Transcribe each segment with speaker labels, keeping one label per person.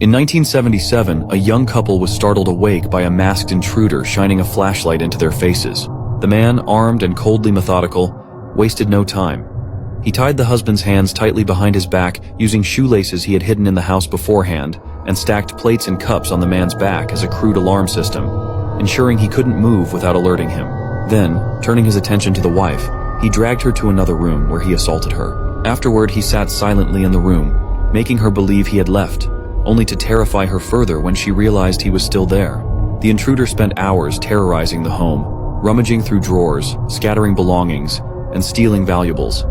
Speaker 1: In 1977, a young couple was startled awake by a masked intruder shining a flashlight into their faces. The man, armed and coldly methodical, wasted no time. He tied the husband's hands tightly behind his back using shoelaces he had hidden in the house beforehand and stacked plates and cups on the man's back as a crude alarm system, ensuring he couldn't move without alerting him. Then, turning his attention to the wife, he dragged her to another room where he assaulted her. Afterward, he sat silently in the room, making her believe he had left, only to terrify her further when she realized he was still there. The intruder spent hours terrorizing the home, rummaging through drawers, scattering belongings, and stealing valuables.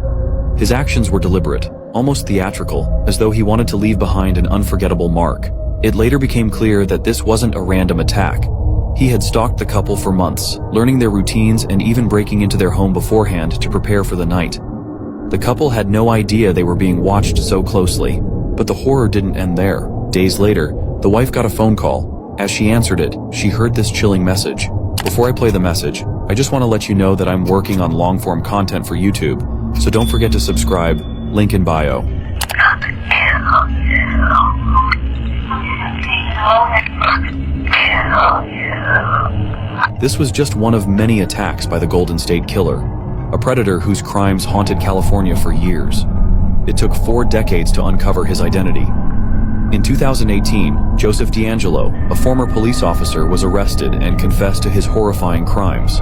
Speaker 1: His actions were deliberate, almost theatrical, as though he wanted to leave behind an unforgettable mark. It later became clear that this wasn't a random attack. He had stalked the couple for months, learning their routines and even breaking into their home beforehand to prepare for the night. The couple had no idea they were being watched so closely, but the horror didn't end there. Days later, the wife got a phone call. As she answered it, she heard this chilling message. Before I play the message, I just want to let you know that I'm working on long-form content for YouTube, so don't forget to subscribe, link in bio. This was just one of many attacks by the Golden State Killer, a predator whose crimes haunted California for years. It took 4 decades to uncover his identity. In 2018, Joseph D'Angelo, a former police officer, was arrested and confessed to his horrifying crimes.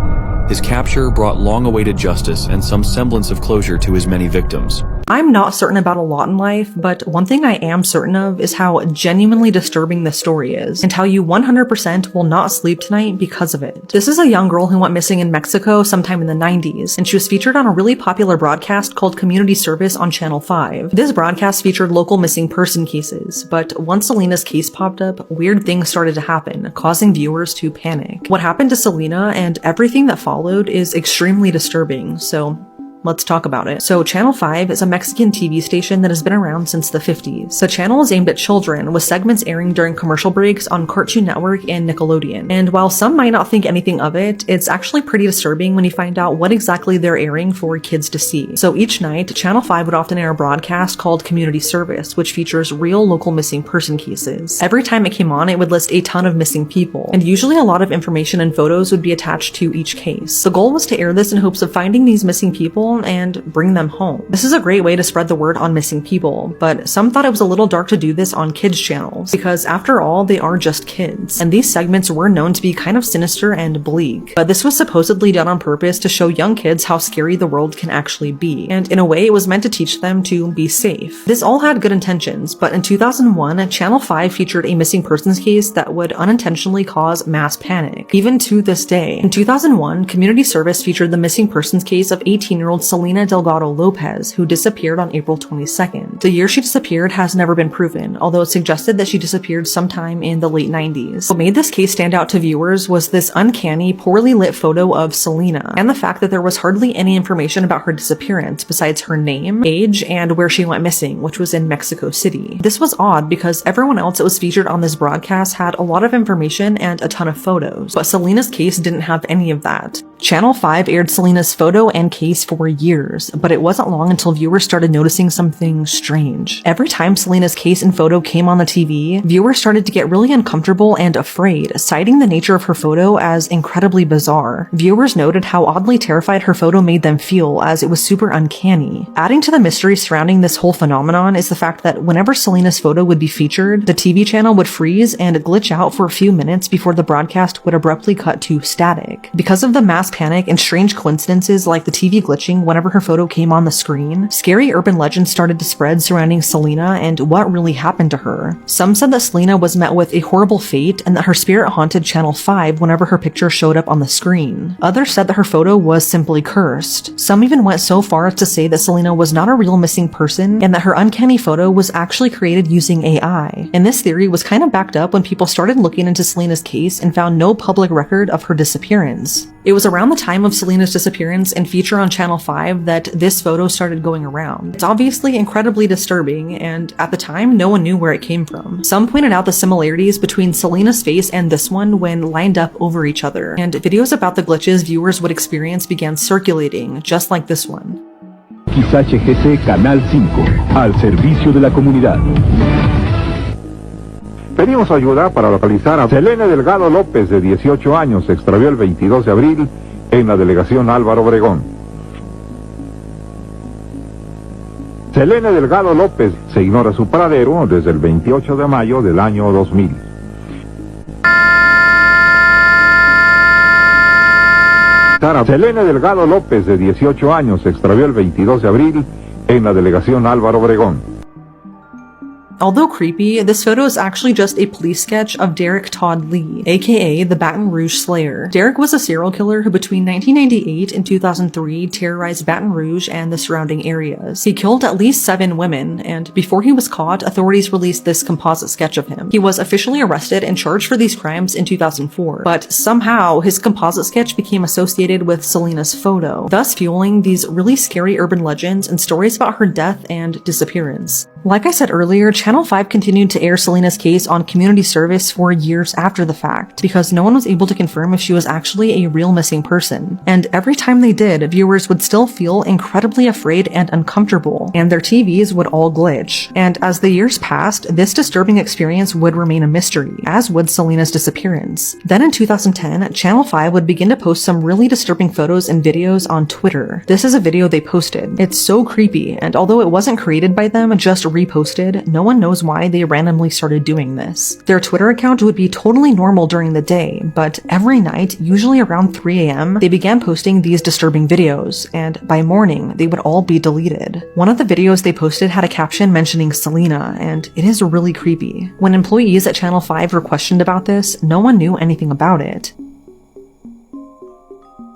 Speaker 1: His capture brought long-awaited justice and some semblance of closure to his many victims.
Speaker 2: I'm not certain about a lot in life, but one thing I am certain of is how genuinely disturbing this story is, and how you 100% will not sleep tonight because of it. This is a young girl who went missing in Mexico sometime in the 90s, and she was featured on a really popular broadcast called Community Service on Channel 5. This broadcast featured local missing person cases, but once Selena's case popped up, weird things started to happen, causing viewers to panic. What happened to Selena and everything that followed is extremely disturbing, so let's talk about it. So Channel 5 is a Mexican TV station that has been around since the 50s. The channel is aimed at children, with segments airing during commercial breaks on Cartoon Network and Nickelodeon. And while some might not think anything of it, it's actually pretty disturbing when you find out what exactly they're airing for kids to see. So each night, Channel 5 would often air a broadcast called Community Service, which features real local missing person cases. Every time it came on, it would list a ton of missing people, and usually a lot of information and photos would be attached to each case. The goal was to air this in hopes of finding these missing people and bring them home. This is a great way to spread the word on missing people, but some thought it was a little dark to do this on kids' channels, because after all, they are just kids, and these segments were known to be kind of sinister and bleak. But this was supposedly done on purpose to show young kids how scary the world can actually be, and in a way it was meant to teach them to be safe. This all had good intentions, but in 2001, Channel 5 featured a missing persons case that would unintentionally cause mass panic, even to this day. In 2001, Community Service featured the missing persons case of 18-year-old Selena Delgado Lopez, who disappeared on April 22nd. The year she disappeared has never been proven, although it's suggested that she disappeared sometime in the late 90s. What made this case stand out to viewers was this uncanny, poorly lit photo of Selena, and the fact that there was hardly any information about her disappearance besides her name, age, and where she went missing, which was in Mexico City. This was odd because everyone else that was featured on this broadcast had a lot of information and a ton of photos, but Selena's case didn't have any of that. Channel 5 aired Selena's photo and case for years, but it wasn't long until viewers started noticing something strange. Every time Selena's case and photo came on the TV, viewers started to get really uncomfortable and afraid, citing the nature of her photo as incredibly bizarre. Viewers noted how oddly terrified her photo made them feel, as it was super uncanny. Adding to the mystery surrounding this whole phenomenon is the fact that whenever Selena's photo would be featured, the TV channel would freeze and glitch out for a few minutes before the broadcast would abruptly cut to static. Because of the mass panic and strange coincidences like the TV glitching whenever her photo came on the screen, scary urban legends started to spread surrounding Selena and what really happened to her. Some said that Selena was met with a horrible fate and that her spirit haunted Channel 5 whenever her picture showed up on the screen. Others said that her photo was simply cursed. Some even went so far as to say that Selena was not a real missing person and that her uncanny photo was actually created using AI. And this theory was kind of backed up when people started looking into Selena's case and found no public record of her disappearance. It was around the time of Selena's disappearance and feature on Channel 5 that this photo started going around. It's obviously incredibly disturbing, and at the time, no one knew where it came from. Some pointed out the similarities between Selena's face and this one when lined up over each other, and videos about the glitches viewers would experience began circulating, just like this one.
Speaker 3: XHGC Canal 5, al servicio de la comunidad. Pedimos ayuda para localizar a Selene Delgado López, de 18 años, se extravió el 22 de abril en la delegación Álvaro Obregón. Selene Delgado López, se ignora su paradero desde el 28 de mayo del año 2000. Selene Delgado López, de 18 años, se extravió el 22 de abril en la delegación Álvaro Obregón.
Speaker 2: Although creepy, this photo is actually just a police sketch of Derek Todd Lee, aka the Baton Rouge Slayer. Derek was a serial killer who between 1998 and 2003 terrorized Baton Rouge and the surrounding areas. He killed at least 7 women, and before he was caught, authorities released this composite sketch of him. He was officially arrested and charged for these crimes in 2004, but somehow his composite sketch became associated with Selena's photo, thus fueling these really scary urban legends and stories about her death and disappearance. Like I said earlier, Channel 5 continued to air Selena's case on community service for years after the fact, because no one was able to confirm if she was actually a real missing person. And every time they did, viewers would still feel incredibly afraid and uncomfortable, and their TVs would all glitch. And as the years passed, this disturbing experience would remain a mystery, as would Selena's disappearance. Then in 2010, Channel 5 would begin to post some really disturbing photos and videos on Twitter. This is a video they posted. It's so creepy, and although it wasn't created by them, just reposted, no one knows why they randomly started doing this. Their Twitter account would be totally normal during the day, but every night, usually around 3 a.m., they began posting these disturbing videos, and by morning, they would all be deleted. One of the videos they posted had a caption mentioning Selena, and it is really creepy. When employees at Channel 5 were questioned about this, no one knew anything about it.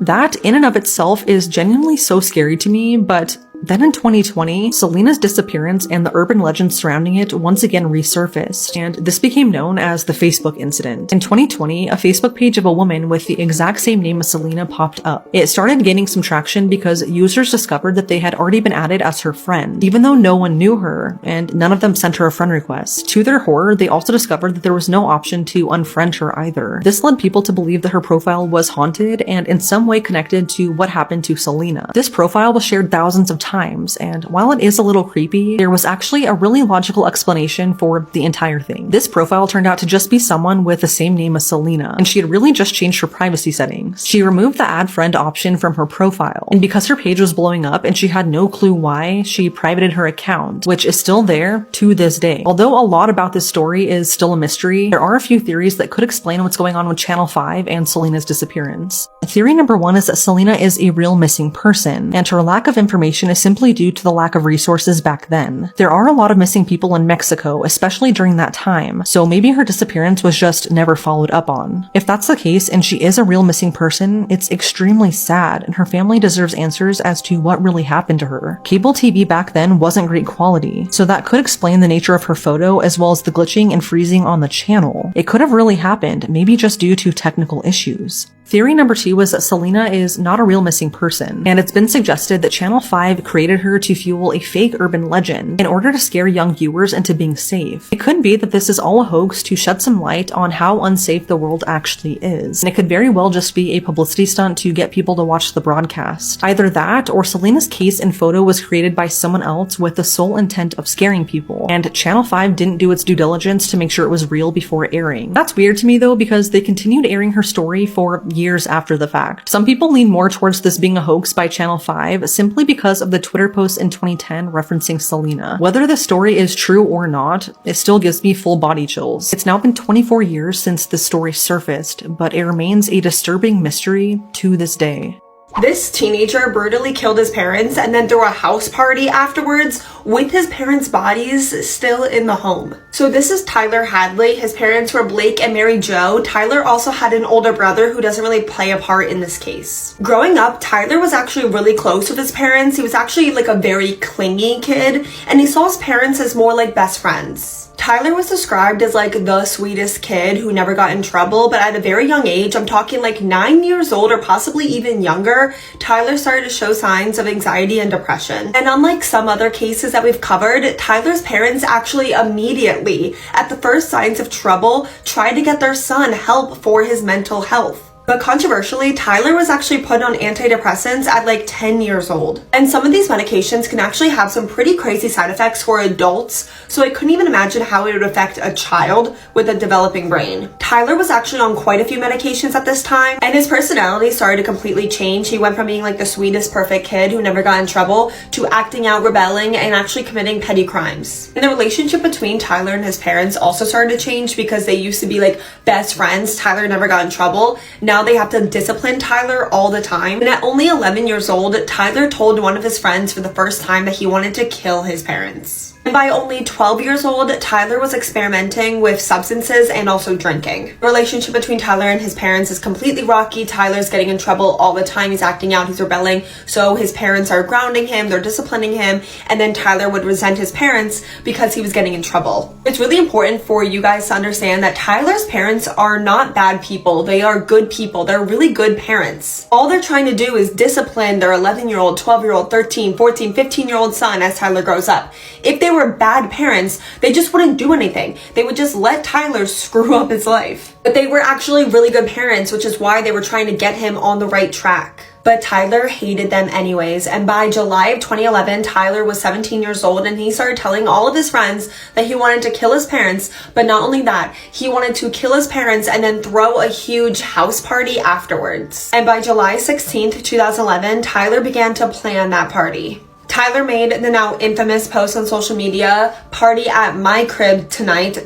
Speaker 2: That, in and of itself, is genuinely so scary to me, but then in 2020, Selena's disappearance and the urban legends surrounding it once again resurfaced, and this became known as the Facebook incident. In 2020, a Facebook page of a woman with the exact same name as Selena popped up. It started gaining some traction because users discovered that they had already been added as her friend, even though no one knew her, and none of them sent her a friend request. To their horror, they also discovered that there was no option to unfriend her either. This led people to believe that her profile was haunted and in some way connected to what happened to Selena. This profile was shared thousands of times, and while it is a little creepy, there was actually a really logical explanation for the entire thing. This profile turned out to just be someone with the same name as Selena, and she had really just changed her privacy settings. She removed the add friend option from her profile, and because her page was blowing up and she had no clue why, she privated her account, which is still there to this day. Although a lot about this story is still a mystery, there are a few theories that could explain what's going on with Channel 5 and Selena's disappearance. Theory number 1 is that Selena is a real missing person, and her lack of information is simply due to the lack of resources back then. There are a lot of missing people in Mexico, especially during that time, so maybe her disappearance was just never followed up on. If that's the case and she is a real missing person, it's extremely sad, and her family deserves answers as to what really happened to her. Cable TV back then wasn't great quality, so that could explain the nature of her photo as well as the glitching and freezing on the channel. It could have really happened, maybe just due to technical issues. Theory number 2 was that Selena is not a real missing person, and it's been suggested that Channel 5 created her to fuel a fake urban legend in order to scare young viewers into being safe. It could be that this is all a hoax to shed some light on how unsafe the world actually is, and it could very well just be a publicity stunt to get people to watch the broadcast. Either that, or Selena's case and photo was created by someone else with the sole intent of scaring people, and Channel 5 didn't do its due diligence to make sure it was real before airing. That's weird to me though, because they continued airing her story for years after the fact. Some people lean more towards this being a hoax by Channel 5 simply because of the Twitter post in 2010 referencing Selena. Whether the story is true or not, it still gives me full body chills. It's now been 24 years since the story surfaced, but it remains a disturbing mystery to this day.
Speaker 4: This teenager brutally killed his parents and then threw a house party afterwards with his parents' bodies still in the home. So this is Tyler Hadley. His parents were Blake and Mary Jo. Tyler also had an older brother who doesn't really play a part in this case. Growing up, Tyler was actually really close with his parents. He was actually like a very clingy kid, and he saw his parents as more like best friends. Tyler was described as like the sweetest kid who never got in trouble, but at a very young age, I'm talking like 9 years old or possibly even younger, Tyler started to show signs of anxiety and depression. And unlike some other cases that we've covered, Tyler's parents actually immediately, at the first signs of trouble, tried to get their son help for his mental health. But controversially, Tyler was actually put on antidepressants at like 10 years old. And some of these medications can actually have some pretty crazy side effects for adults, so I couldn't even imagine how it would affect a child with a developing brain. Tyler was actually on quite a few medications at this time, and his personality started to completely change. He went from being like the sweetest, perfect kid who never got in trouble to acting out, rebelling, and actually committing petty crimes. And the relationship between Tyler and his parents also started to change because they used to be like best friends. Tyler never got in trouble. Now they have to discipline Tyler all the time. And at only 11 years old, Tyler told one of his friends for the first time that he wanted to kill his parents. And by only 12 years old, Tyler was experimenting with substances and also drinking. The relationship between Tyler and his parents is completely rocky. Tyler's getting in trouble all the time. He's acting out, he's rebelling. So his parents are grounding him, they're disciplining him, and then Tyler would resent his parents because he was getting in trouble. It's really important for you guys to understand that Tyler's parents are not bad people. They are good people. They're really good parents. All they're trying to do is discipline their 11-year-old, 12-year-old, 13, 14, 15-year-old son as Tyler grows up. If they were bad parents, they just wouldn't do anything. They would just let Tyler screw up his life. But they were actually really good parents, which is why they were trying to get him on the right track. But Tyler hated them anyways, and by July of 2011, Tyler was 17 years old, and he started telling all of his friends that he wanted to kill his parents. But not only that, he wanted to kill his parents and then throw a huge house party afterwards. And by July 16th, 2011, Tyler began to plan that party. Tyler made the now infamous post on social media, "Party at my crib tonight, ...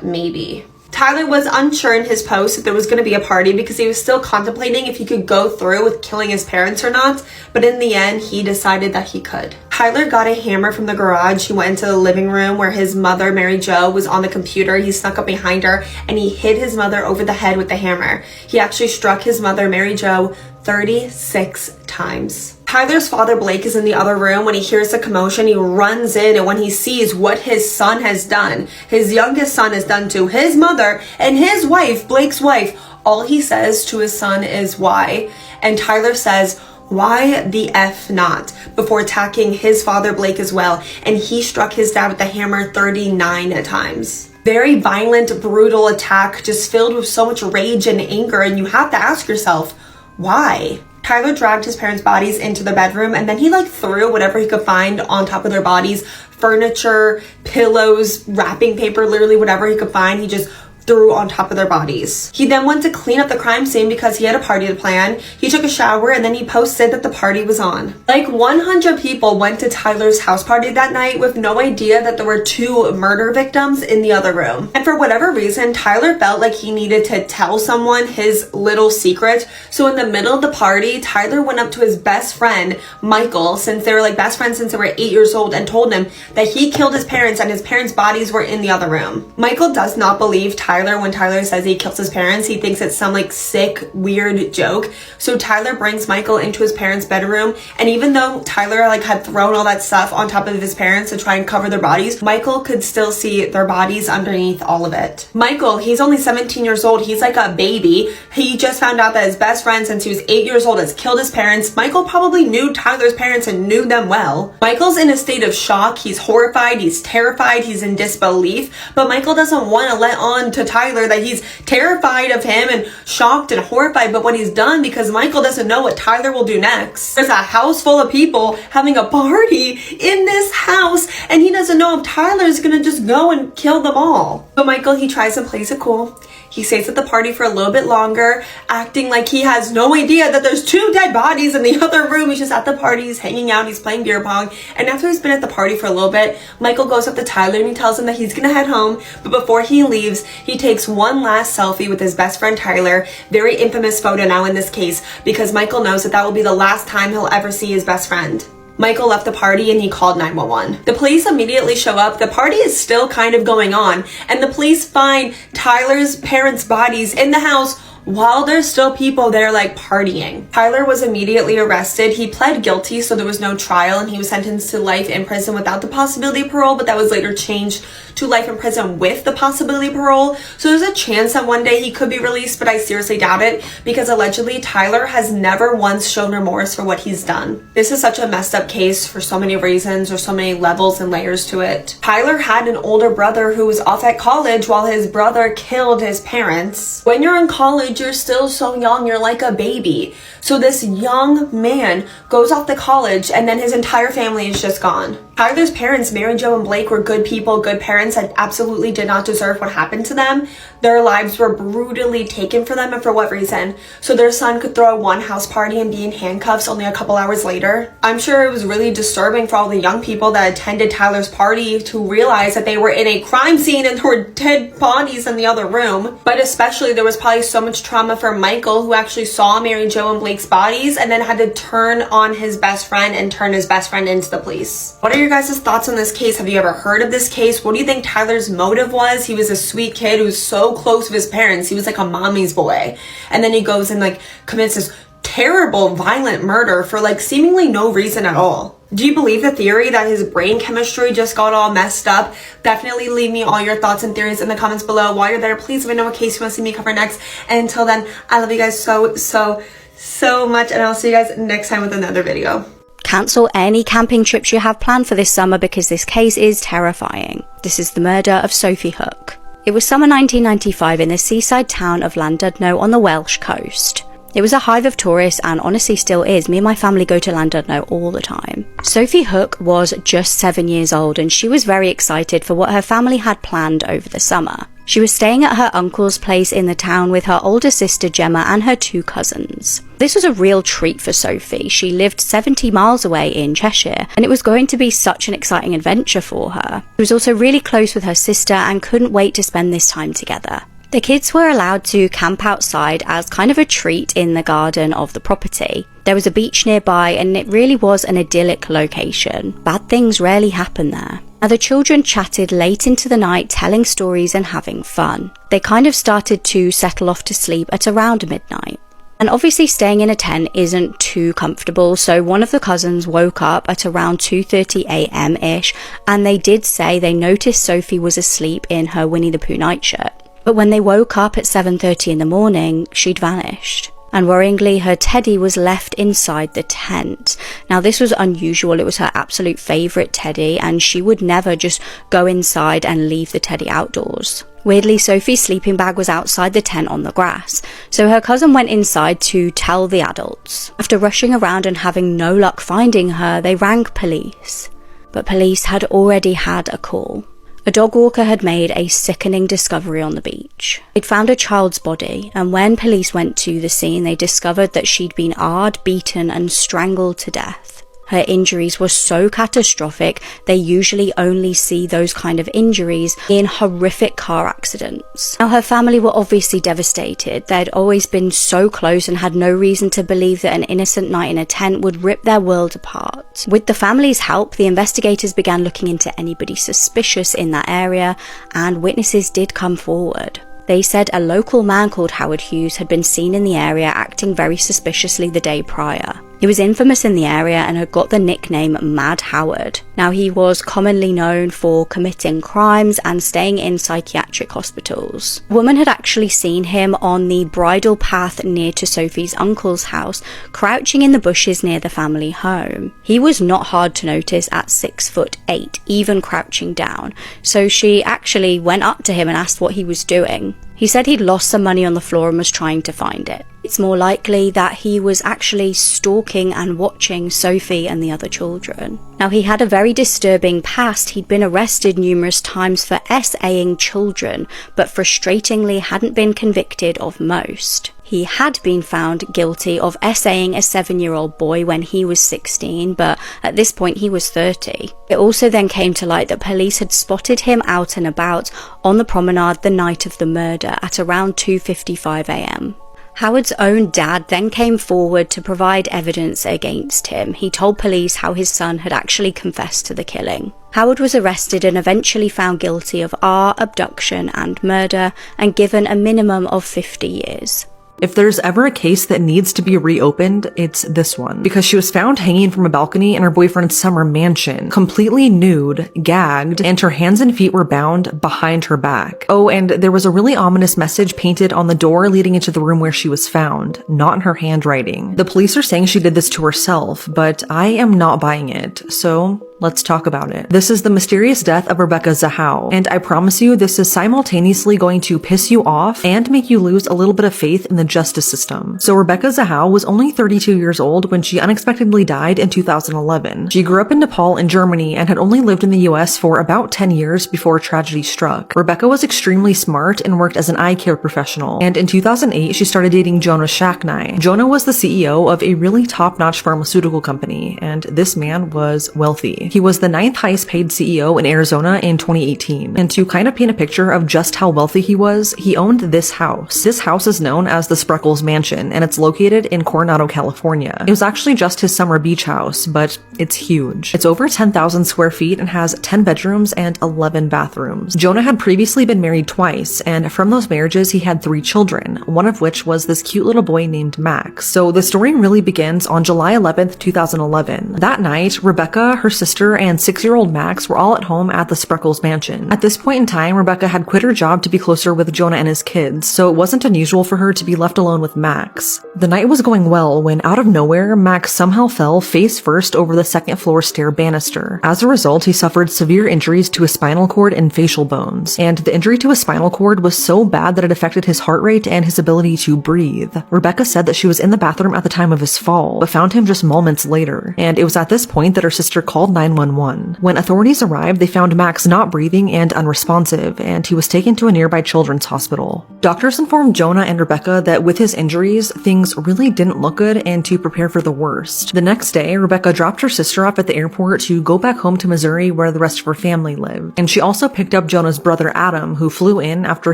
Speaker 4: maybe." Tyler was unsure in his post if there was going to be a party because he was still contemplating if he could go through with killing his parents or not, but in the end, he decided that he could. Tyler got a hammer from the garage. He went into the living room where his mother, Mary Jo, was on the computer. He snuck up behind her and he hit his mother over the head with the hammer. He actually struck his mother, Mary Jo, 36 times. Tyler's father, Blake, is in the other room. When he hears the commotion, he runs in, and when he sees what his son has done, his youngest son has done to his mother and his wife, Blake's wife, all he says to his son is, "Why?" And Tyler says, "Why the F not?" before attacking his father, Blake, as well. And he struck his dad with the hammer 39 times. Very violent, brutal attack, just filled with so much rage and anger. And you have to ask yourself, why? Tyler dragged his parents' bodies into the bedroom, and then he threw whatever he could find on top of their bodies. Furniture, pillows, wrapping paper, literally whatever he could find. He just threw on top of their bodies. He then went to clean up the crime scene because he had a party to plan. He took a shower and then he posted that the party was on. Like 100 people went to Tyler's house party that night with no idea that there were 2 murder victims in the other room. And for whatever reason, Tyler felt like he needed to tell someone his little secret. So in the middle of the party, Tyler went up to his best friend, Michael, since they were best friends since they were 8 years old, and told him that he killed his parents and his parents' bodies were in the other room. Michael does not believe Tyler when Tyler says he kills his parents. He thinks it's some sick, weird joke. So Tyler brings Michael into his parents' bedroom, and even though Tyler had thrown all that stuff on top of his parents to try and cover their bodies, Michael could still see their bodies underneath all of it. Michael, he's only 17 years old. He's like a baby. He just found out that his best friend since he was 8 years old has killed his parents. Michael probably knew Tyler's parents and knew them well. Michael's in a state of shock. He's horrified. He's terrified. He's in disbelief. But Michael doesn't want to let on to Tyler that he's terrified of him and shocked and horrified by what he's done, because Michael doesn't know what Tyler will do next. There's a house full of people having a party in this house, and he doesn't know if Tyler's gonna just go and kill them all. But Michael, he tries to play it cool. He stays at the party for a little bit longer, acting like he has no idea that there's 2 dead bodies in the other room. He's just at the party, he's hanging out, he's playing beer pong. And after he's been at the party for a little bit, Michael goes up to Tyler and he tells him that he's gonna head home. But before he leaves, he takes one last selfie with his best friend Tyler. Very infamous photo now in this case, because Michael knows that that will be the last time he'll ever see his best friend. Michael left the party and he called 911. The police immediately show up. The party is still kind of going on, and the police find Tyler's parents' bodies in the house while there's still people there partying. Tyler was immediately arrested. He pled guilty, so there was no trial, and he was sentenced to life in prison without the possibility of parole, but that was later changed to life in prison with the possibility of parole. So there's a chance that one day he could be released, but I seriously doubt it, because allegedly Tyler has never once shown remorse for what he's done. This is such a messed up case for so many reasons. There's so many levels and layers to it. Tyler had an older brother who was off at college while his brother killed his parents. When you're in college, college, you're still so young, you're like a baby. So this young man goes off to college and then his entire family is just gone. Tyler's parents, Mary Jo and Blake, were good people, good parents that absolutely did not deserve what happened to them. Their lives were brutally taken from them, and for what reason? So their son could throw one house party and be in handcuffs only a couple hours later. I'm sure it was really disturbing for all the young people that attended Tyler's party to realize that they were in a crime scene and there were dead bodies in the other room. But especially there was probably so much trauma for Michael, who actually saw Mary Jo and Blake's bodies and then had to turn on his best friend and turn his best friend into the police. What are your guys' thoughts on this case? Have you ever heard of this case? What do you think Tyler's motive was? He was a sweet kid who was so close with his parents. He was like a mommy's boy. And then he goes and like commits this terrible violent murder for like seemingly no reason at all. Do you believe the theory that his brain chemistry just got all messed up? Definitely leave me all your thoughts and theories in the comments below. While you're there, please let me know what case you want to see me cover next. And until then, I love you guys so much, and I'll see you guys next time with another video.
Speaker 5: Cancel any camping trips you have planned for this summer because this case is terrifying. This is the murder of Sophie Hook. It was summer 1995 in the seaside town of Llandudno on the Welsh coast. It was a hive of tourists and honestly still is. Me and my family go to Llandudno all the time. Sophie Hook was just 7 years old and she was very excited for what her family had planned over the summer. She was staying at her uncle's place in the town with her older sister Gemma and her 2 cousins. This was a real treat for Sophie. She lived 70 miles away in Cheshire and it was going to be such an exciting adventure for her. She was also really close with her sister and couldn't wait to spend this time together. The kids were allowed to camp outside as kind of a treat in the garden of the property. There was a beach nearby and it really was an idyllic location. Bad things rarely happen there. Now the children chatted late into the night, telling stories and having fun. They kind of started to settle off to sleep at around midnight. And obviously staying in a tent isn't too comfortable, so one of the cousins woke up at around 2:30 a.m-ish and they did say they noticed Sophie was asleep in her Winnie the Pooh nightshirt. But when they woke up at 7:30 in the morning, she'd vanished. And worryingly, her teddy was left inside the tent. Now this was unusual, it was her absolute favourite teddy and she would never just go inside and leave the teddy outdoors. Weirdly, Sophie's sleeping bag was outside the tent on the grass, so her cousin went inside to tell the adults. After rushing around and having no luck finding her, they rang police. But police had already had a call. A dog walker had made a sickening discovery on the beach. They'd found a child's body, and when police went to the scene, they discovered that she'd been ard, beaten, and strangled to death. Her injuries were so catastrophic, they usually only see those kind of injuries in horrific car accidents. Now, her family were obviously devastated. They'd always been so close and had no reason to believe that an innocent night in a tent would rip their world apart. With the family's help, the investigators began looking into anybody suspicious in that area, and witnesses did come forward. They said a local man called Howard Hughes had been seen in the area acting very suspiciously the day prior. He was infamous in the area and had got the nickname Mad Howard. Now, he was commonly known for committing crimes and staying in psychiatric hospitals. A woman had actually seen him on the bridle path near to Sophie's uncle's house, crouching in the bushes near the family home. He was not hard to notice at 6'8", even crouching down, so she actually went up to him and asked what he was doing. He said he'd lost some money on the floor and was trying to find it. It's more likely that he was actually stalking and watching Sophie and the other children. Now, he had a very disturbing past. He'd been arrested numerous times for SAing children, but frustratingly hadn't been convicted of most. He had been found guilty of SAing a 7-year-old boy when he was 16, but at this point he was 30. It also then came to light that police had spotted him out and about on the promenade the night of the murder at around 2:55 a.m. Howard's own dad then came forward to provide evidence against him. He told police how his son had actually confessed to the killing. Howard was arrested and eventually found guilty of abduction and murder and given a minimum of 50 years.
Speaker 2: If there's ever a case that needs to be reopened, it's this one. Because she was found hanging from a balcony in her boyfriend's summer mansion, completely nude, gagged, and her hands and feet were bound behind her back. Oh, and there was a really ominous message painted on the door leading into the room where she was found, not in her handwriting. The police are saying she did this to herself, but I am not buying it, so let's talk about it. This is the mysterious death of Rebecca Zahau, and I promise you this is simultaneously going to piss you off and make you lose a little bit of faith in the the justice system. So Rebecca Zahau was only 32 years old when she unexpectedly died in 2011. She grew up in Nepal and Germany and had only lived in the US for about 10 years before tragedy struck. Rebecca was extremely smart and worked as an eye care professional, and in 2008 she started dating Jonah Shacknai. Jonah was the CEO of a really top-notch pharmaceutical company, and this man was wealthy. He was the 9th highest paid CEO in Arizona in 2018, and to kind of paint a picture of just how wealthy he was, he owned this house. This house is known as the Spreckles Mansion, and it's located in Coronado, California. It was actually just his summer beach house, but it's huge. It's over 10,000 square feet and has 10 bedrooms and 11 bathrooms. Jonah had previously been married twice, and from those marriages he had 3 children, one of which was this cute little boy named Max. So the story really begins on July 11th, 2011. That night, Rebecca, her sister, and 6-year-old Max were all at home at the Spreckles Mansion. At this point in time, Rebecca had quit her job to be closer with Jonah and his kids, so it wasn't unusual for her to be left alone with Max. The night was going well when, out of nowhere, Max somehow fell face first over the second-floor stair banister. As a result, he suffered severe injuries to his spinal cord and facial bones, and the injury to his spinal cord was so bad that it affected his heart rate and his ability to breathe. Rebecca said that she was in the bathroom at the time of his fall, but found him just moments later, and it was at this point that her sister called 911. When authorities arrived, they found Max not breathing and unresponsive, and he was taken to a nearby children's hospital. Doctors informed Jonah and Rebecca that with his injuries, things really didn't look good and to prepare for the worst. The next day, Rebecca dropped her sister off at the airport to go back home to Missouri where the rest of her family lived, and she also picked up Jonah's brother Adam, who flew in after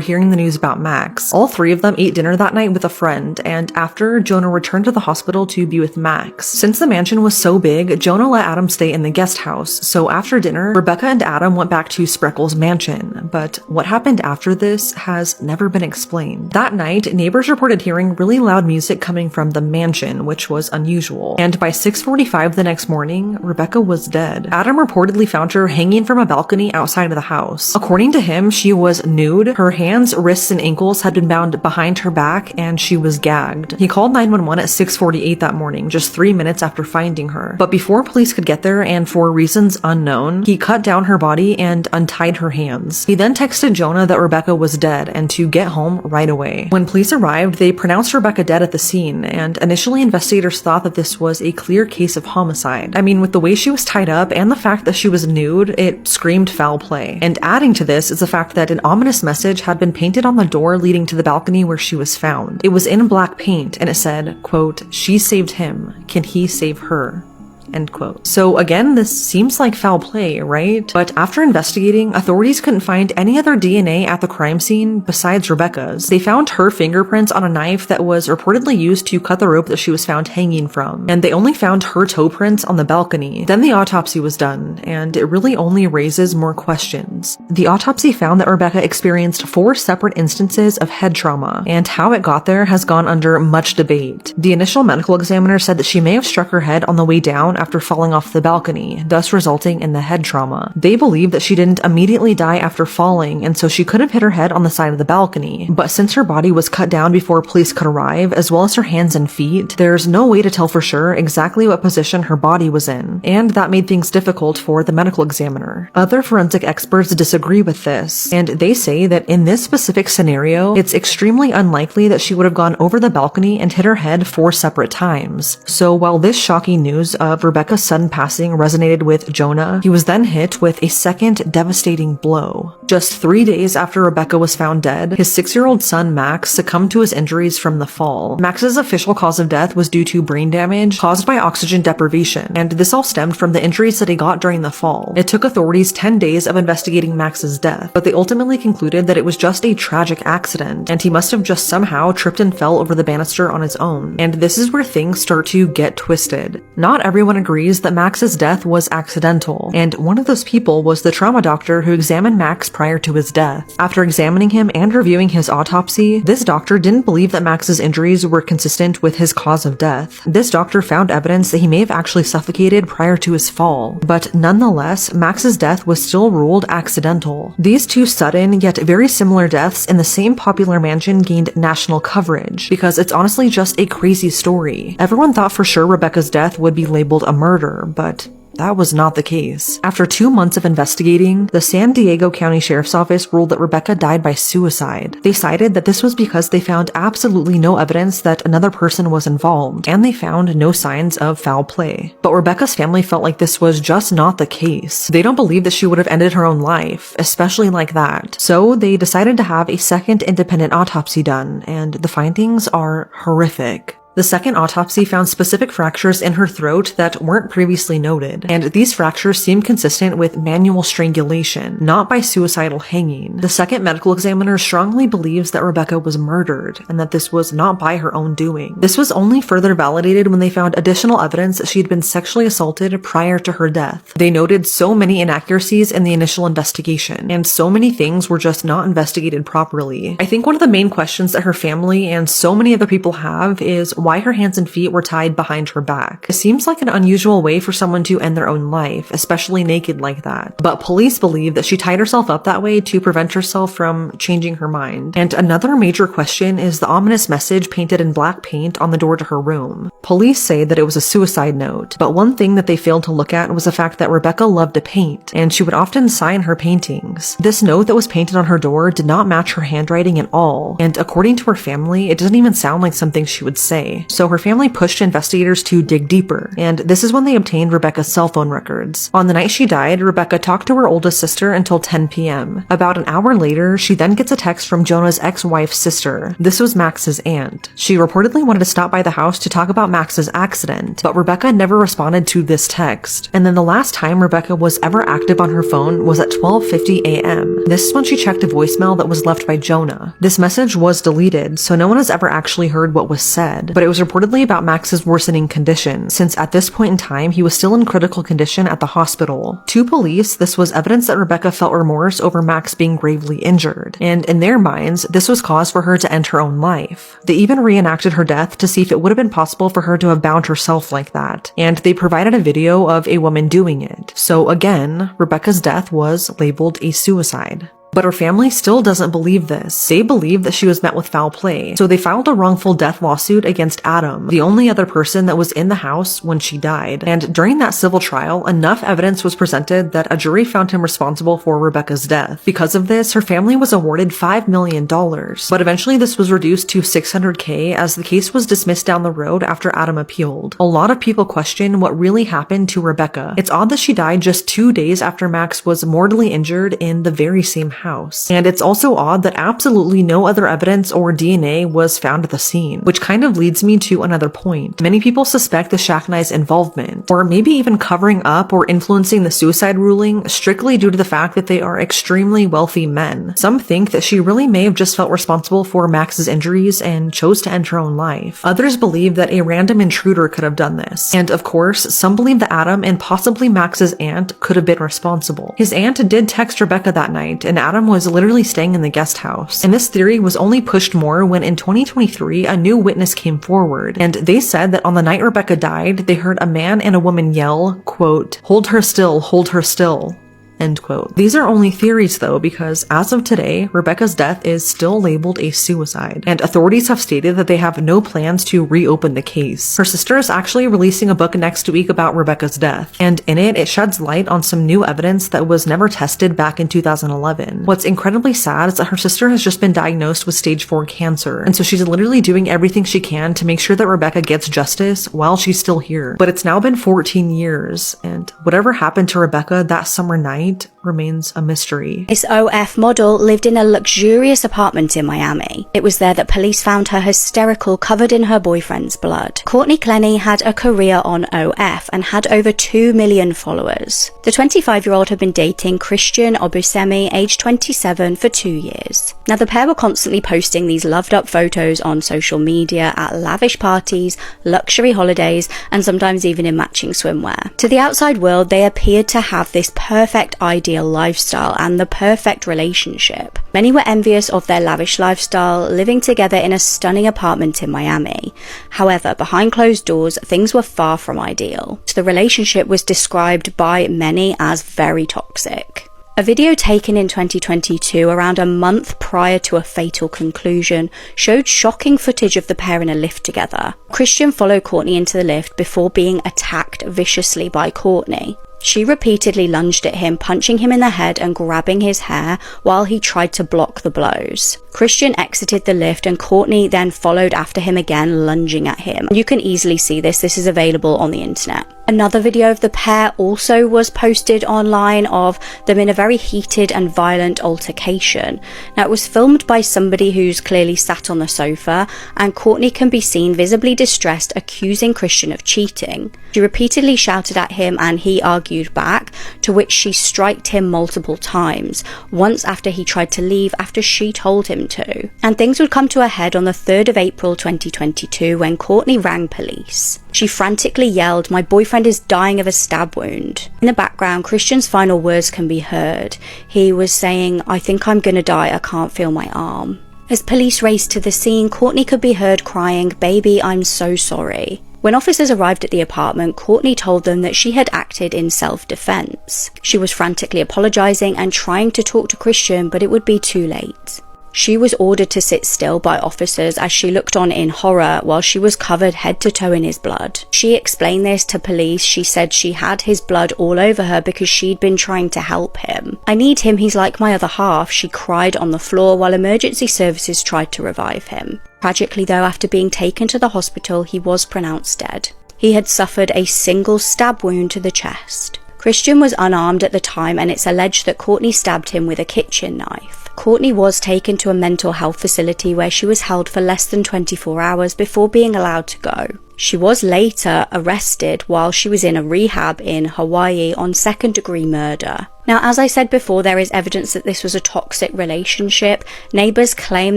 Speaker 2: hearing the news about Max. All 3 of them ate dinner that night with a friend, and after, Jonah returned to the hospital to be with Max. Since the mansion was so big, Jonah let Adam stay in the guest house, so after dinner, Rebecca and Adam went back to Spreckles Mansion, but what happened after this has never been explained. That night, neighbors reported hearing really loud music coming from the mansion, which was unusual, and by 6:45 the next morning, Rebecca was dead. Adam reportedly found her hanging from a balcony outside of the house. According to him, she was nude, her hands, wrists, and ankles had been bound behind her back, and she was gagged. He called 911 at 6:48 that morning, just 3 minutes after finding her. But before police could get there, and for reasons unknown, he cut down her body and untied her hands. He then texted Jonah that Rebecca was dead and to get home right away. When police arrived, they pronounced Rebecca dead at the scene, and initially investigators thought that this was a clear case of homicide. I mean, with the way she was tied up and the fact that she was nude, it screamed foul play. And adding to this is the fact that an ominous message had been painted on the door leading to the balcony where she was found. It was in black paint, and it said, quote, "She saved him. Can he save her?" End quote. So again, this seems like foul play, right? But after investigating, authorities couldn't find any other DNA at the crime scene besides Rebecca's. They found her fingerprints on a knife that was reportedly used to cut the rope that she was found hanging from, and they only found her toe prints on the balcony. Then the autopsy was done, and it really only raises more questions. The autopsy found that Rebecca experienced 4 separate instances of head trauma, and how it got there has gone under much debate. The initial medical examiner said that she may have struck her head on the way down after falling off the balcony, thus resulting in the head trauma. They believe that she didn't immediately die after falling, and so she could have hit her head on the side of the balcony. But since her body was cut down before police could arrive, as well as her hands and feet, there's no way to tell for sure exactly what position her body was in, and that made things difficult for the medical examiner. Other forensic experts disagree with this, and they say that in this specific scenario, it's extremely unlikely that she would have gone over the balcony and hit her head 4 separate times. So while this shocking news of Rebecca's sudden passing resonated with Jonah, he was then hit with a second devastating blow. Just 3 days after Rebecca was found dead, his 6-year-old son Max succumbed to his injuries from the fall. Max's official cause of death was due to brain damage caused by oxygen deprivation, and this all stemmed from the injuries that he got during the fall. It took authorities 10 days of investigating Max's death, but they ultimately concluded that it was just a tragic accident, and he must have just somehow tripped and fell over the banister on his own. And this is where things start to get twisted. Not everyone agrees that Max's death was accidental, and one of those people was the trauma doctor who examined Max prior to his death. After examining him and reviewing his autopsy, this doctor didn't believe that Max's injuries were consistent with his cause of death. This doctor found evidence that he may have actually suffocated prior to his fall, but nonetheless, Max's death was still ruled accidental. These 2 sudden yet very similar deaths in the same popular mansion gained national coverage, because it's honestly just a crazy story. Everyone thought for sure Rebecca's death would be labeled a murder, but that was not the case. After 2 months of investigating, the San Diego County Sheriff's Office ruled that Rebecca died by suicide. They cited that this was because they found absolutely no evidence that another person was involved, and they found no signs of foul play. But Rebecca's family felt like this was just not the case. They don't believe that she would have ended her own life, especially like that. So they decided to have a second independent autopsy done, and the findings are horrific. The second autopsy found specific fractures in her throat that weren't previously noted, and these fractures seem consistent with manual strangulation, not by suicidal hanging. The second medical examiner strongly believes that Rebecca was murdered, and that this was not by her own doing. This was only further validated when they found additional evidence that she had been sexually assaulted prior to her death. They noted so many inaccuracies in the initial investigation, and so many things were just not investigated properly. I think one of the main questions that her family and so many other people have is why her hands and feet were tied behind her back. It seems like an unusual way for someone to end their own life, especially naked like that. But police believe that she tied herself up that way to prevent herself from changing her mind. And another major question is the ominous message painted in black paint on the door to her room. Police say that it was a suicide note, but one thing that they failed to look at was the fact that Rebecca loved to paint, and she would often sign her paintings. This note that was painted on her door did not match her handwriting at all, and according to her family, it doesn't even sound like something she would say. So her family pushed investigators to dig deeper, and this is when they obtained Rebecca's cell phone records. On the night she died, Rebecca talked to her oldest sister until 10 p.m. About an hour later, she then gets a text from Jonah's ex-wife's sister. This was Max's aunt. She reportedly wanted to stop by the house to talk about Max's accident, but Rebecca never responded to this text. And then the last time Rebecca was ever active on her phone was at 12:50 a.m. This is when she checked a voicemail that was left by Jonah. This message was deleted, so no one has ever actually heard what was said, but it was reportedly about Max's worsening condition, since at this point in time he was still in critical condition at the hospital. To police, this was evidence that Rebecca felt remorse over Max being gravely injured, and in their minds, this was cause for her to end her own life. They even reenacted her death to see if it would have been possible for her to have bound herself like that, and they provided a video of a woman doing it. So again, Rebecca's death was labeled a suicide. But her family still doesn't believe this. They believe that she was met with foul play, so they filed a wrongful death lawsuit against Adam, the only other person that was in the house when she died. And during that civil trial, enough evidence was presented that a jury found him responsible for Rebecca's death. Because of this, her family was awarded $5 million, but eventually this was reduced to $600K as the case was dismissed down the road after Adam appealed. A lot of people question what really happened to Rebecca. It's odd that she died just 2 days after Max was mortally injured in the very same house. And it's also odd that absolutely no other evidence or DNA was found at the scene, which kind of leads me to another point. Many people suspect the Shacknai's involvement, or maybe even covering up or influencing the suicide ruling strictly due to the fact that they are extremely wealthy men. Some think that she really may have just felt responsible for Max's injuries and chose to end her own life. Others believe that a random intruder could have done this. And of course, some believe that Adam and possibly Max's aunt could have been responsible. His aunt did text Rebecca that night, and Adam was literally staying in the guest house. And this theory was only pushed more when in 2023 a new witness came forward, and they said that on the night Rebecca died, they heard a man and a woman yell, quote, "Hold her still, hold her still." End quote. These are only theories though, because as of today, Rebecca's death is still labeled a suicide, and authorities have stated that they have no plans to reopen the case. Her sister is actually releasing a book next week about Rebecca's death, and in it sheds light on some new evidence that was never tested back in 2011. What's incredibly sad is that her sister has just been diagnosed with stage 4 cancer, and so she's literally doing everything she can to make sure that Rebecca gets justice while she's still here. But it's now been 14 years, and whatever happened to Rebecca that summer night remains a mystery.
Speaker 5: This OF model lived in a luxurious apartment in Miami. It was there that police found her hysterical, covered in her boyfriend's blood. Courtney Clenny had a career on OF and had over 2 million followers. The 25-year-old had been dating Christian Obusemi, aged 27, for 2 years. Now, the pair were constantly posting these loved-up photos on social media at lavish parties, luxury holidays, and sometimes even in matching swimwear. To the outside world, they appeared to have this perfect ideal lifestyle and the perfect relationship. Many were envious of their lavish lifestyle, living together in a stunning apartment in Miami. However, behind closed doors, things were far from ideal. The relationship was described by many as very toxic. A video taken in 2022, around a month prior to a fatal conclusion, showed shocking footage of the pair in a lift together. Christian followed Courtney into the lift before being attacked viciously by Courtney. She repeatedly lunged at him, punching him in the head and grabbing his hair while he tried to block the blows. Christian exited the lift and Courtney then followed after him again, lunging at him. You can easily see this is available on the internet. Another video of the pair also was posted online of them in a very heated and violent altercation. Now it was filmed by somebody who's clearly sat on the sofa, and Courtney can be seen visibly distressed, accusing Christian of cheating. She repeatedly shouted at him and he argued back, to which she striked him multiple times, once after he tried to leave after she told him to. And things would come to a head on the 3rd of April 2022 when Courtney rang police. She frantically yelled, "My boyfriend is dying of a stab wound." In the background, Christian's final words can be heard. He was saying, "I think I'm gonna die, I can't feel my arm." As police raced to the scene, Courtney could be heard crying, "Baby, I'm so sorry." When officers arrived at the apartment, Courtney told them that she had acted in self-defense. She was frantically apologizing and trying to talk to Christian, but it would be too late. She was ordered to sit still by officers as she looked on in horror while she was covered head to toe in his blood. She explained this to police. She said she had his blood all over her because she'd been trying to help him. "I need him, he's like my other half," she cried on the floor while emergency services tried to revive him. Tragically though, after being taken to the hospital, he was pronounced dead. He had suffered a single stab wound to the chest. Christian was unarmed at the time, and it's alleged that Courtney stabbed him with a kitchen knife. Courtney was taken to a mental health facility where she was held for less than 24 hours before being allowed to go. She was later arrested while she was in a rehab in Hawaii on second-degree murder. Now, as I said before, there is evidence that this was a toxic relationship. Neighbours claim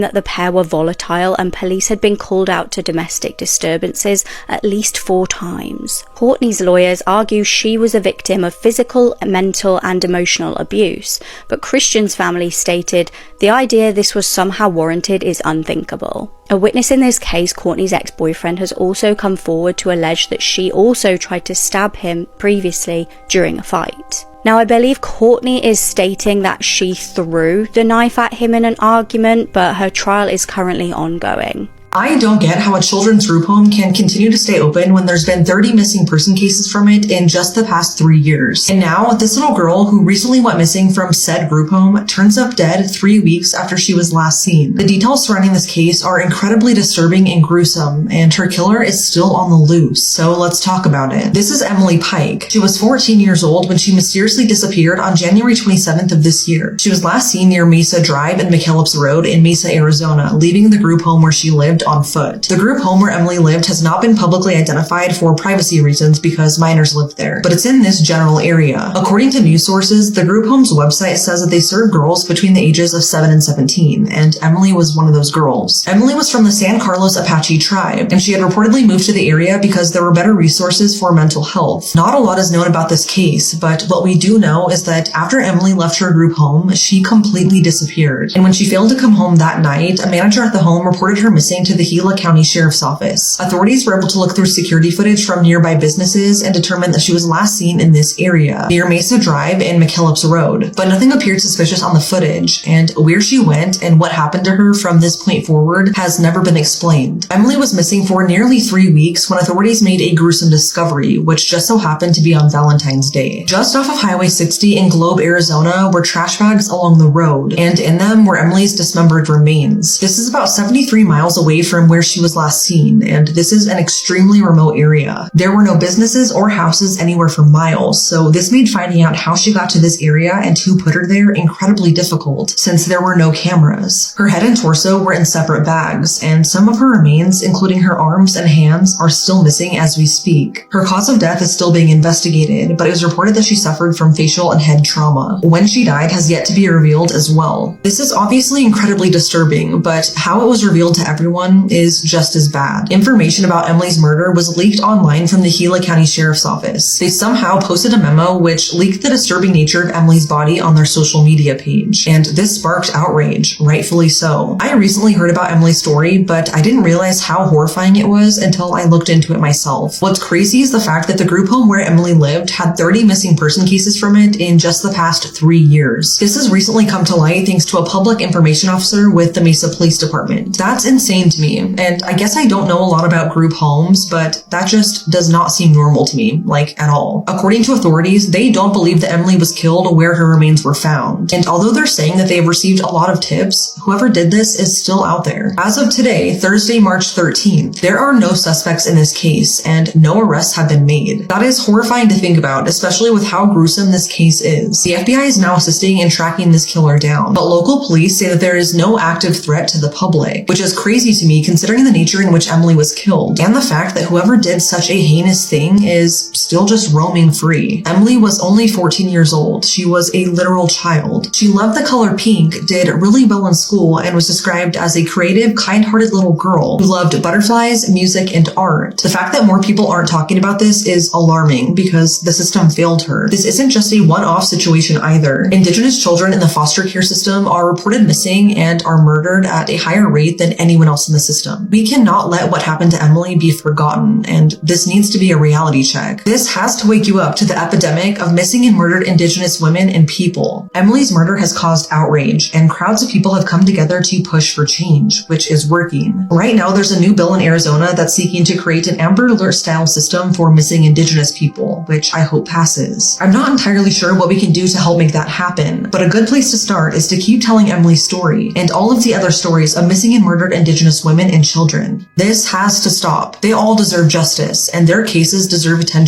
Speaker 5: that the pair were volatile and police had been called out to domestic disturbances at least 4 times. Courtney's lawyers argue she was a victim of physical, mental and emotional abuse, but Christian's family stated the idea this was somehow warranted is unthinkable. A witness in this case, Courtney's ex-boyfriend, has also come forward to allege that she also tried to stab him previously during a fight. Now, I believe Courtney is stating that she threw the knife at him in an argument, but her trial is currently ongoing.
Speaker 2: I don't get how a children's group home can continue to stay open when there's been 30 missing person cases from it in just the past 3 years. And now, this little girl who recently went missing from said group home turns up dead 3 weeks after she was last seen. The details surrounding this case are incredibly disturbing and gruesome, and her killer is still on the loose, so let's talk about it. This is Emily Pike. She was 14 years old when she mysteriously disappeared on January 27th of this year. She was last seen near Mesa Drive and McKellips Road in Mesa, Arizona, leaving the group home where she lived on foot. The group home where Emily lived has not been publicly identified for privacy reasons because minors lived there, but it's in this general area. According to news sources, the group home's website says that they serve girls between the ages of 7 and 17, and Emily was one of those girls. Emily was from the San Carlos Apache tribe, and she had reportedly moved to the area because there were better resources for mental health. Not a lot is known about this case, but what we do know is that after Emily left her group home, she completely disappeared. And when she failed to come home that night, a manager at the home reported her missing to the Gila County Sheriff's Office. Authorities were able to look through security footage from nearby businesses and determine that she was last seen in this area, near Mesa Drive and McKellips Road. But nothing appeared suspicious on the footage, and where she went and what happened to her from this point forward has never been explained. Emily was missing for nearly 3 weeks when authorities made a gruesome discovery, which just so happened to be on Valentine's Day. Just off of Highway 60 in Globe, Arizona, were trash bags along the road, and in them were Emily's dismembered remains. This is about 73 miles away from where she was last seen, and this is an extremely remote area. There were no businesses or houses anywhere for miles, so this made finding out how she got to this area and who put her there incredibly difficult, since there were no cameras. Her head and torso were in separate bags, and some of her remains, including her arms and hands, are still missing as we speak. Her cause of death is still being investigated, but it was reported that she suffered from facial and head trauma. When she died has yet to be revealed as well. This is obviously incredibly disturbing, but how it was revealed to everyone is just as bad. Information about Emily's murder was leaked online from the Gila County Sheriff's Office. They somehow posted a memo which leaked the disturbing nature of Emily's body on their social media page, and this sparked outrage, rightfully so. I recently heard about Emily's story, but I didn't realize how horrifying it was until I looked into it myself. What's crazy is the fact that the group home where Emily lived had 30 missing person cases from it in just the past 3 years. This has recently come to light thanks to a public information officer with the Mesa Police Department. That's insane to me, and I guess I don't know a lot about group homes, but that just does not seem normal to me, like at all. According to authorities, they don't believe that Emily was killed where her remains were found, and although they're saying that they have received a lot of tips, whoever did this is still out there. As of today, Thursday, March 13th, there are no suspects in this case, and no arrests have been made. That is horrifying to think about, especially with how gruesome this case is. The FBI is now assisting in tracking this killer down, but local police say that there is no active threat to the public, which is crazy to me considering the nature in which Emily was killed, and the fact that whoever did such a heinous thing is still just roaming free. Emily was only 14 years old. She was a literal child. She loved the color pink, did really well in school, and was described as a creative, kind-hearted little girl who loved butterflies, music, and art. The fact that more people aren't talking about this is alarming because the system failed her. This isn't just a one-off situation either. Indigenous children in the foster care system are reported missing and are murdered at a higher rate than anyone else in the system. We cannot let what happened to Emily be forgotten, and this needs to be a reality check. This has to wake you up to the epidemic of missing and murdered Indigenous women and people. Emily's murder has caused outrage, and crowds of people have come together to push for change, which is working. Right now, there's a new bill in Arizona that's seeking to create an Amber Alert style system for missing Indigenous people, which I hope passes. I'm not entirely sure what we can do to help make that happen, but a good place to start is to keep telling Emily's story and all of the other stories of missing and murdered Indigenous women and children. This has to stop. They all deserve justice, and their cases deserve attention